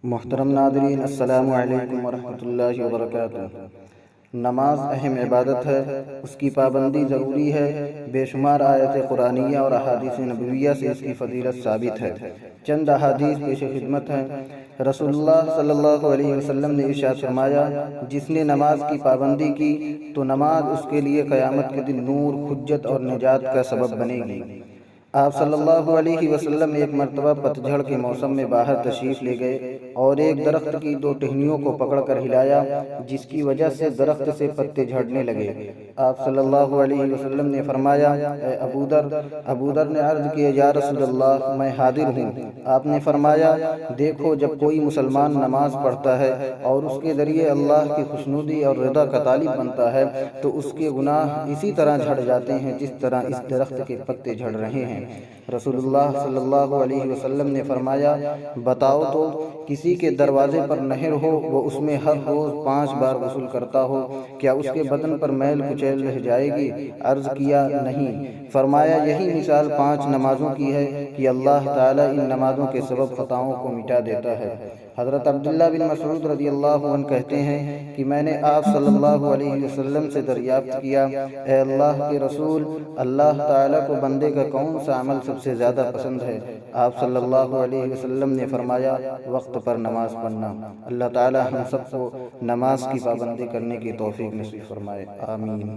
محترم ناظرین، السلام علیکم ورحمۃ اللہ وبرکاتہ۔ نماز اہم عبادت ہے، اس کی پابندی ضروری ہے۔ بے شمار آیت قرآنیہ اور احادیث نبویہ سے اس کی فضیلت ثابت ہے۔ چند احادیث پیش خدمت ہیں۔ رسول اللہ صلی اللہ علیہ وسلم نے ارشاد فرمایا، جس نے نماز کی پابندی کی تو نماز اس کے لیے قیامت کے دن نور، حجت اور نجات کا سبب بنے گی۔ آپ صلی اللہ علیہ وسلم ایک مرتبہ پتجھڑ کے موسم میں باہر تشریف لے گئے اور ایک درخت کی دو ٹہنیوں کو پکڑ کر ہلایا، جس کی وجہ سے درخت سے پتے جھڑنے لگے۔ آپ صلی اللہ علیہ وسلم نے فرمایا، اے ابو در نے عرض کیا، یا رسول اللہ، میں حاضر ہوں۔ آپ نے فرمایا، دیکھو، جب کوئی مسلمان نماز پڑھتا ہے اور اس کے ذریعے اللہ کی خوشنودی اور رضا کا طالب بنتا ہے تو اس کے گناہ اسی طرح جھڑ جاتے ہیں جس طرح اس درخت کے پتے جھڑ رہے ہیں۔ رسول اللہ صلی اللہ علیہ وسلم نے فرمایا، بتاؤ تو کسی کے دروازے پر نہر ہو، وہ اس میں ہر روز 5 بار غسل کرتا ہو، کیا اس کے بدن پر میل کچیل رہ جائے گی؟ عرض کیا، نہیں۔ فرمایا، یہی مثال 5 نمازوں کی ہے کہ اللہ تعالیٰ ان نمازوں کے سبب خطاؤں کو مٹا دیتا ہے۔ حضرت عبداللہ بن مسعود رضی اللہ عنہ کہتے ہیں کہ میں نے آپ صلی اللہ علیہ وسلم سے دریافت کیا، اے اللہ کے رسول، اللہ تعالیٰ کو بندے کا کون سا عمل سب سے زیادہ پسند ہے؟ آپ صلی اللہ علیہ وسلم نے فرمایا، وقت پر نماز پڑھنا۔ اللہ تعالیٰ ہم سب کو نماز کی پابندی کرنے کی توفیق نصیب فرمائے، آمین۔